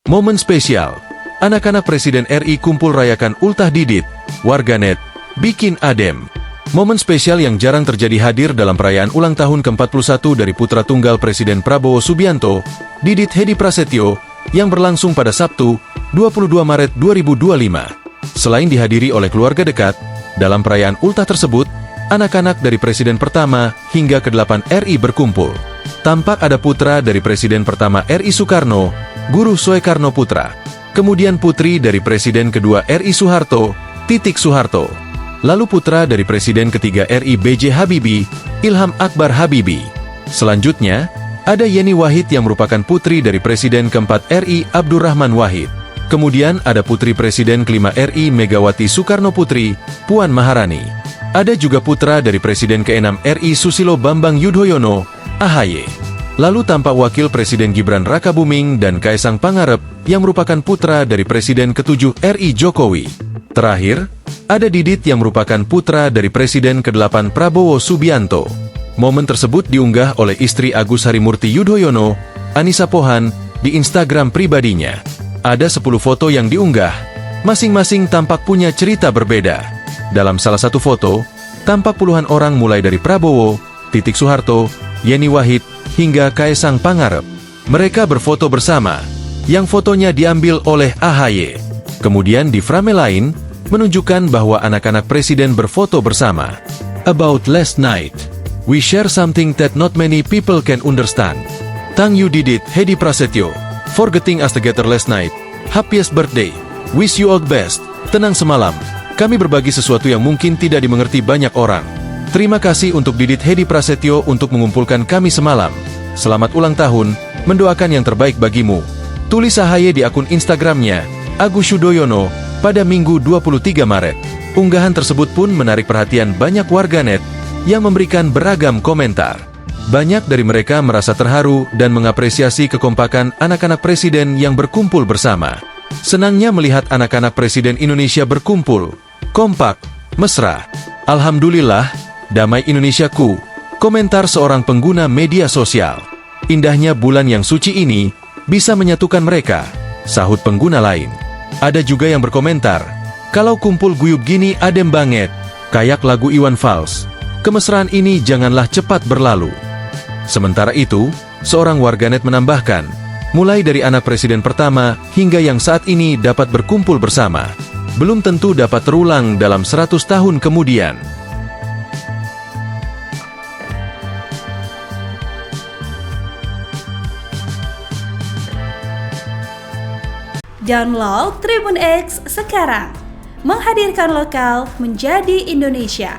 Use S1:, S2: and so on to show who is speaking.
S1: Momen spesial, anak-anak Presiden RI kumpul rayakan ultah Didit, warganet, bikin adem. Momen spesial yang jarang terjadi hadir dalam perayaan ulang tahun ke-41 dari putra tunggal Presiden Prabowo Subianto, Didit Hedi Prasetyo, yang berlangsung pada Sabtu, 22 Maret 2025. Selain dihadiri oleh keluarga dekat, dalam perayaan ultah tersebut, anak-anak dari Presiden pertama hingga ke-8 RI berkumpul. Tampak ada putra dari Presiden pertama RI Soekarno, Guru Soekarno Putra. Kemudian putri dari Presiden kedua RI Soeharto, Titik Soeharto. Lalu putra dari Presiden ketiga RI B.J. Habibie, Ilham Akbar Habibie. Selanjutnya, ada Yeni Wahid yang merupakan putri dari Presiden keempat RI Abdurrahman Wahid. Kemudian ada putri Presiden kelima RI Megawati Soekarno Putri, Puan Maharani. Ada juga putra dari Presiden ke-6 RI Susilo Bambang Yudhoyono, AHY. Lalu tampak wakil Presiden Gibran Rakabuming dan Kaesang Pangarep yang merupakan putra dari Presiden ke-7 RI Jokowi. Terakhir, ada Didit yang merupakan putra dari Presiden ke-8 Prabowo Subianto. Momen tersebut diunggah oleh istri Agus Harimurti Yudhoyono, Anissa Pohan, di Instagram pribadinya. Ada 10 foto yang diunggah, masing-masing tampak punya cerita berbeda. Dalam salah satu foto, tampak puluhan orang mulai dari Prabowo, Titik Soeharto, Yeni Wahid, hingga Kaesang Pangarep. Mereka berfoto bersama, yang fotonya diambil oleh AHY. Kemudian di frame lain, menunjukkan bahwa anak-anak presiden berfoto bersama. About last night, we share something that not many people can understand. Thank you Didit Hedi Prasetyo, for getting us together last night. Happiest birthday. Wish you all the best. Tenang semalam. Kami berbagi sesuatu yang mungkin tidak dimengerti banyak orang. Terima kasih untuk Didit Hedi Prasetyo untuk mengumpulkan kami semalam. Selamat ulang tahun, mendoakan yang terbaik bagimu. Tulis AHY di akun Instagramnya, Agus Yudhoyono, pada Minggu 23 Maret. Unggahan tersebut pun menarik perhatian banyak warganet yang memberikan beragam komentar. Banyak dari mereka merasa terharu dan mengapresiasi kekompakan anak-anak presiden yang berkumpul bersama. Senangnya melihat anak-anak presiden Indonesia berkumpul, kompak, mesra. Alhamdulillah, damai Indonesiaku, komentar seorang pengguna media sosial. Indahnya bulan yang suci ini bisa menyatukan mereka, sahut pengguna lain. Ada juga yang berkomentar, kalau kumpul guyub gini adem banget, kayak lagu Iwan Fals. Kemesraan ini janganlah cepat berlalu. Sementara itu, seorang warganet menambahkan, mulai dari anak presiden pertama hingga yang saat ini dapat berkumpul bersama, belum tentu dapat terulang dalam 100 tahun kemudian.
S2: Download Tribun X sekarang, menghadirkan lokal menjadi Indonesia.